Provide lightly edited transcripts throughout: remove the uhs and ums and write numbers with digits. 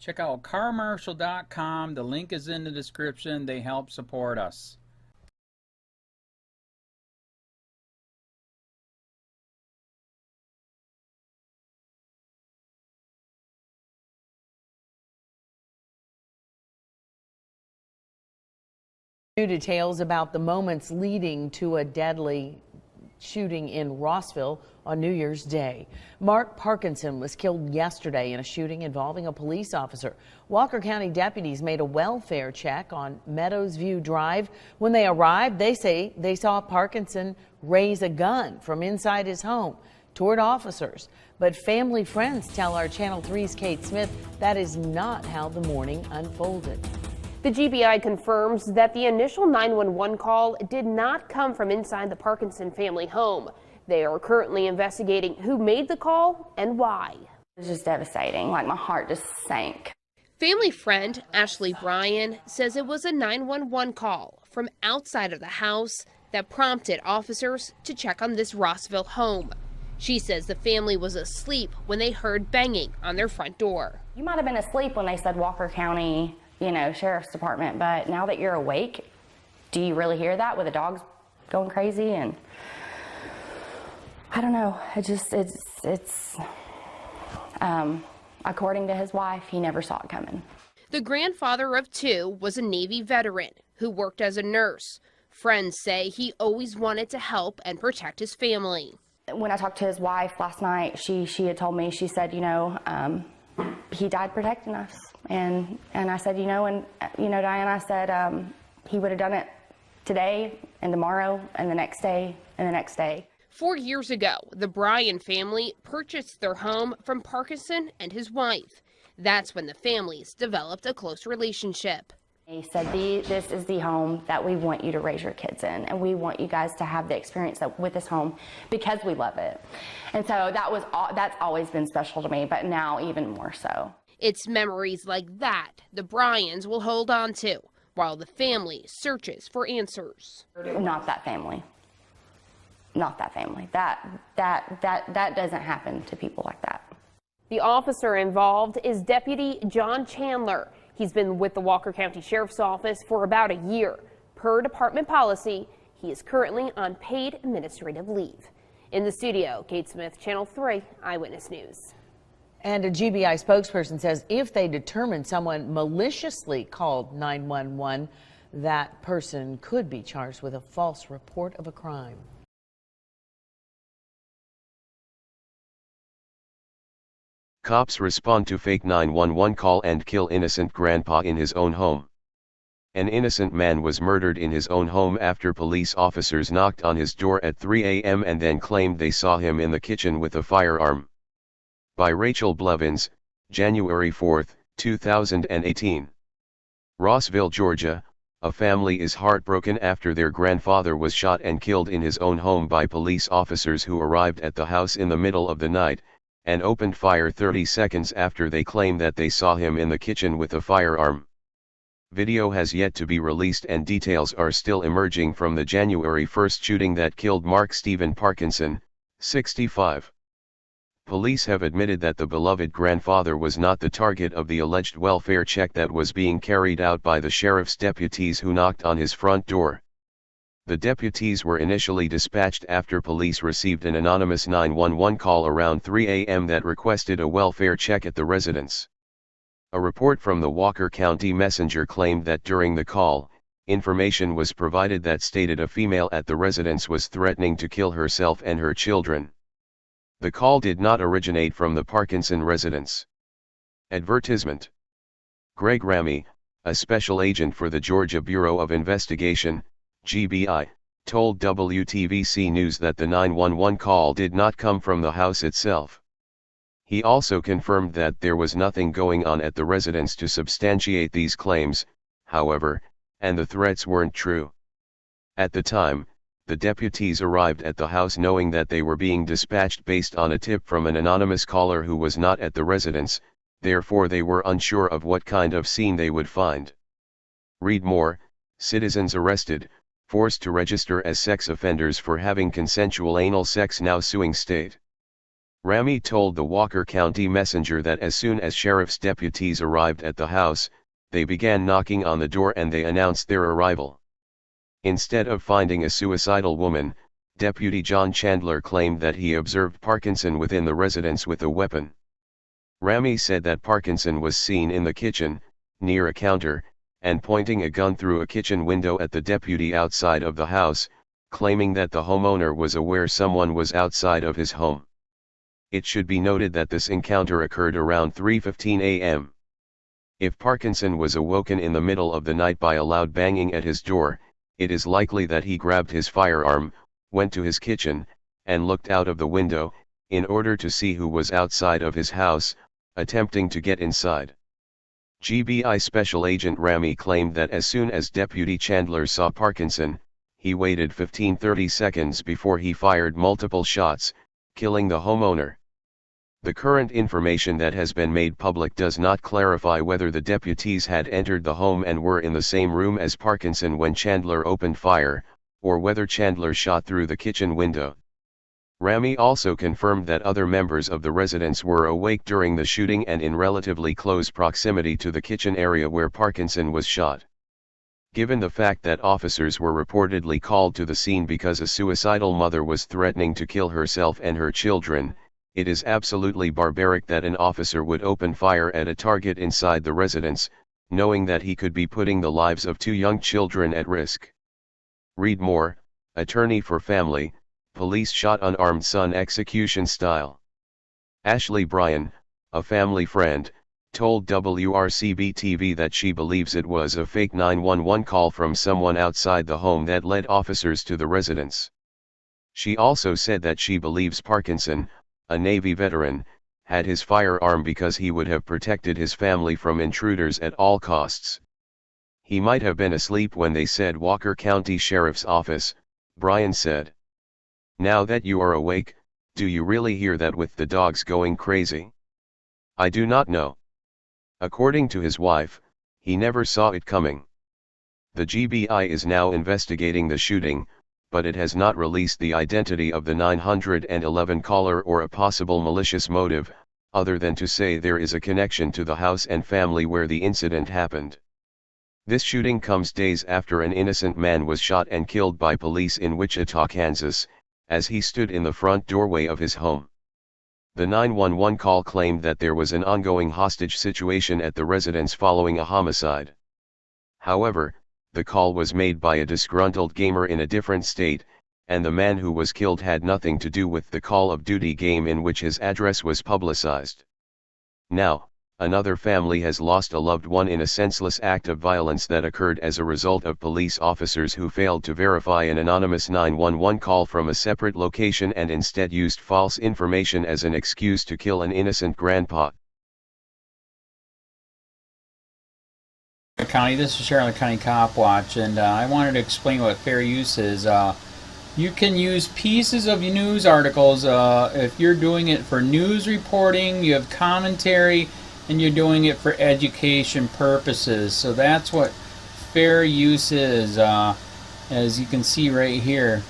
Check out carmarshal.com. The link is in the description. They help support us. New details about the moments leading to a deadly shooting in Rossville on New Year's Day. Mark Parkinson was killed yesterday in a shooting involving a police officer. Walker County deputies made a welfare check on Meadows View Drive. When they arrived, they say they saw Parkinson raise a gun from inside his home toward officers. But family friends tell our Channel 3's Kate Smith that is not how the morning unfolded. The GBI confirms that the initial 911 call did not come from inside the Parkinson family home. They are currently investigating who made the call and why. It was just devastating, like my heart just sank. Family friend Ashley Bryan says it was a 911 call from outside of the house that prompted officers to check on this Rossville home. She says the family was asleep when they heard banging on their front door. You might have been asleep when they said Walker County, Sheriff's Department, but now that you're awake, do you really hear that with the dogs going crazy? And I don't know, it's according to his wife, he never saw it coming. The grandfather of two was a Navy veteran who worked as a nurse. Friends say he always wanted to help and protect his family. When I talked to his wife last night, she had told me, she said, he died protecting us. And I said, Diane, I said, he would have done it today and tomorrow and the next day and the next day. 4 years ago, the Bryan family purchased their home from Parkinson and his wife. That's when the families developed a close relationship. He said, this is the home that we want you to raise your kids in, and we want you guys to have the experience with this home because we love it. And so that's always been special to me, but now even more so. It's memories like that the Bryans will hold on to while the family searches for answers. Not that family. Not that family. That doesn't happen to people like that. The officer involved is Deputy John Chandler. He's been with the Walker County Sheriff's Office for about a year. Per department policy, he is currently on paid administrative leave. In the studio, Kate Smith, Channel 3 Eyewitness News. And a GBI spokesperson says if they determine someone maliciously called 911, that person could be charged with a false report of a crime. Cops respond to fake 911 call and kill innocent grandpa in his own home. An innocent man was murdered in his own home after police officers knocked on his door at 3 a.m. and then claimed they saw him in the kitchen with a firearm. By Rachel Blevins, January 4, 2018. Rossville, Georgia, a family is heartbroken after their grandfather was shot and killed in his own home by police officers who arrived at the house in the middle of the night and opened fire 30 seconds after they claimed that they saw him in the kitchen with a firearm. Video has yet to be released and details are still emerging from the January 1 shooting that killed Mark Stephen Parkinson, 65. Police have admitted that the beloved grandfather was not the target of the alleged welfare check that was being carried out by the sheriff's deputies who knocked on his front door. The deputies were initially dispatched after police received an anonymous 911 call around 3 a.m. that requested a welfare check at the residence. A report from the Walker County Messenger claimed that during the call, information was provided that stated a female at the residence was threatening to kill herself and her children. The call did not originate from the Parkinson residence. Advertisement. Greg Ramy, a special agent for the Georgia Bureau of Investigation, GBI, told WTVC News that the 911 call did not come from the house itself. He also confirmed that there was nothing going on at the residence to substantiate these claims, however, and the threats weren't true. At the time, the deputies arrived at the house knowing that they were being dispatched based on a tip from an anonymous caller who was not at the residence, therefore they were unsure of what kind of scene they would find. Read more. Citizens arrested, forced to register as sex offenders for having consensual anal sex now suing state. Rami told the Walker County Messenger that as soon as sheriff's deputies arrived at the house, they began knocking on the door and they announced their arrival. Instead of finding a suicidal woman, Deputy John Chandler claimed that he observed Parkinson within the residence with a weapon. Rami said that Parkinson was seen in the kitchen, near a counter, and pointing a gun through a kitchen window at the deputy outside of the house, claiming that the homeowner was aware someone was outside of his home. It should be noted that this encounter occurred around 3:15 a.m. If Parkinson was awoken in the middle of the night by a loud banging at his door, it is likely that he grabbed his firearm, went to his kitchen, and looked out of the window, in order to see who was outside of his house, attempting to get inside. GBI Special Agent Rami claimed that as soon as Deputy Chandler saw Parkinson, he waited 15-30 seconds before he fired multiple shots, killing the homeowner. The current information that has been made public does not clarify whether the deputies had entered the home and were in the same room as Parkinson when Chandler opened fire, or whether Chandler shot through the kitchen window. Rami also confirmed that other members of the residence were awake during the shooting and in relatively close proximity to the kitchen area where Parkinson was shot. Given the fact that officers were reportedly called to the scene because a suicidal mother was threatening to kill herself and her children, it is absolutely barbaric that an officer would open fire at a target inside the residence, knowing that he could be putting the lives of 2 young children at risk. Read more, attorney for family, police shot unarmed son execution style. Ashley Bryan, a family friend, told WRCB-TV that she believes it was a fake 911 call from someone outside the home that led officers to the residence. She also said that she believes Parkinson, a Navy veteran, had his firearm because he would have protected his family from intruders at all costs. He might have been asleep when they said Walker County Sheriff's Office, Bryan said. Now that you are awake, do you really hear that with the dogs going crazy? I do not know. According to his wife, he never saw it coming. The GBI is now investigating the shooting, but it has not released the identity of the 911 caller or a possible malicious motive, other than to say there is a connection to the house and family where the incident happened. This shooting comes days after an innocent man was shot and killed by police in Wichita, Kansas, as he stood in the front doorway of his home. The 911 call claimed that there was an ongoing hostage situation at the residence following a homicide. However, the call was made by a disgruntled gamer in a different state, and the man who was killed had nothing to do with the Call of Duty game in which his address was publicized. Now, another family has lost a loved one in a senseless act of violence that occurred as a result of police officers who failed to verify an anonymous 911 call from a separate location and instead used false information as an excuse to kill an innocent grandpa. County, this is Charlotte County Cop Watch, and I wanted to explain what fair use is. You can use pieces of news articles if you're doing it for news reporting, you have commentary, and you're doing it for education purposes. So that's what fair use is, as you can see right here.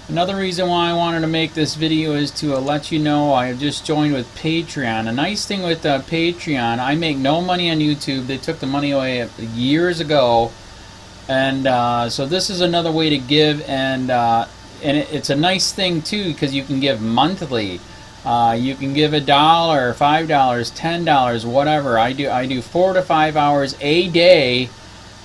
Another reason why I wanted to make this video is to let you know I have just joined with Patreon. A nice thing with Patreon, I make no money on YouTube. They took the money away years ago, and so this is another way to give, and it's a nice thing too because you can give monthly. You can give $1, $5, $10, whatever. I do 4 to 5 hours a day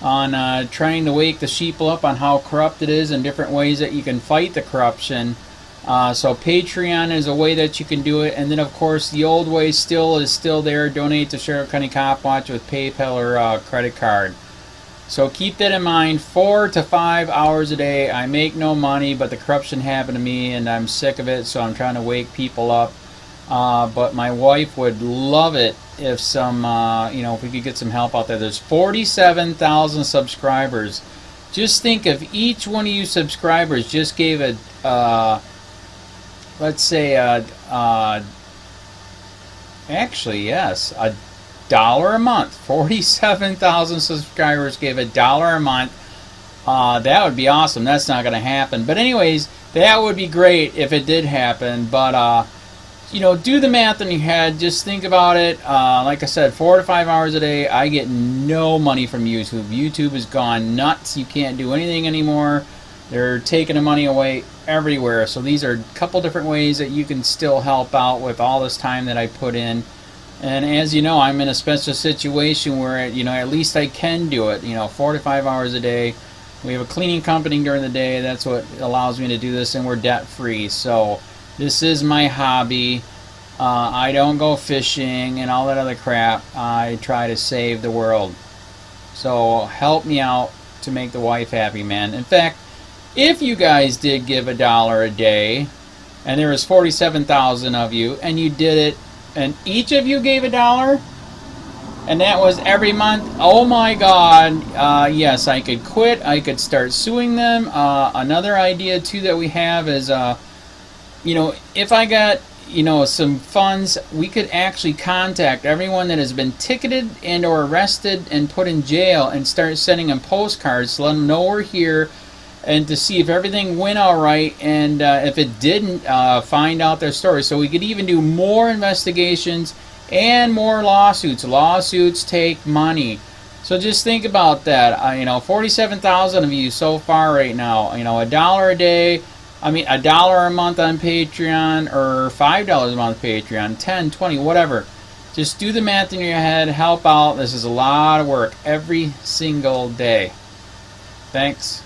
on trying to wake the sheeple up on how corrupt it is and different ways that you can fight the corruption. So Patreon is a way that you can do it, and then of course the old way is still there. Donate to Charlotte County Cop Watch with PayPal or credit card. So keep that in mind. 4 to 5 hours a day. I make no money, but the corruption happened to me and I'm sick of it, so I'm trying to wake people up. But my wife would love it if if we could get some help out there. There's 47,000 subscribers. Just think if each one of you subscribers just gave let's say actually yes, $1 a month. 47,000 subscribers gave $1 a month. That would be awesome. That's not going to happen. But anyways, that would be great if it did happen. But you know, do the math in your head. Just think about it. Like I said, 4 to 5 hours a day. I get no money from YouTube. YouTube has gone nuts. You can't do anything anymore. They're taking the money away everywhere. So these are a couple different ways that you can still help out with all this time that I put in. And as you know, I'm in a special situation where, you know, at least I can do it. You know, 4 to 5 hours a day. We have a cleaning company during the day. That's what allows me to do this, and we're debt free. So this is my hobby. I don't go fishing and all that other crap. I try to save the world. So help me out to make the wife happy, man. In fact, if you guys did give $1 a day, and there was 47,000 of you, and you did it, and each of you gave $1, and that was every month, oh my God, yes, I could quit. I could start suing them. Another idea too that we have is, you know, if I got, you know, some funds, we could actually contact everyone that has been ticketed and or arrested and put in jail and start sending them postcards to let them know we're here, and to see if everything went all right, and if it didn't, find out their story. So we could even do more investigations and more lawsuits. Lawsuits take money. So just think about that. You know, 47,000 of you so far right now. You know, $1 a day. I mean, $1 a month on Patreon, or $5 a month Patreon, 10, 20, whatever. Just do the math in your head. Help out. This is a lot of work every single day. Thanks.